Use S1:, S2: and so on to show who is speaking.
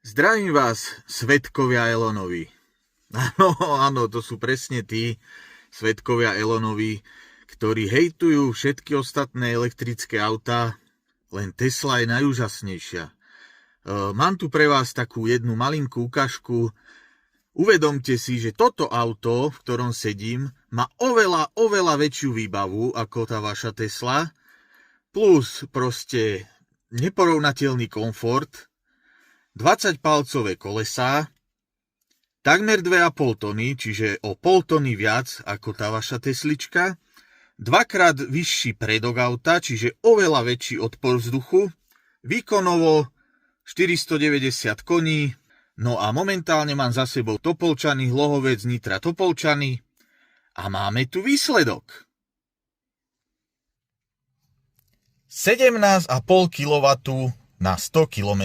S1: Zdravím vás, svedkovia Elonovi. Áno, to sú presne tí svedkovia Elonovi, ktorí hejtujú všetky ostatné elektrické autá, len Tesla je najúžasnejšia. Mám tu pre vás takú jednu malinkú ukážku. Uvedomte si, že toto auto, v ktorom sedím, má oveľa väčšiu výbavu ako tá vaša Tesla, plus proste neporovnateľný komfort, 20-palcové kolesá, takmer 2,5 tony, čiže o pol tony viac ako tá vaša Teslička, dvakrát vyšší predok auta, čiže oveľa väčší odpor vzduchu, výkonovo 490 koní, no a momentálne mám za sebou Topolčany, Hlohovec, Nitra, Topolčany a máme tu výsledok. 17,5 kW na 100 km.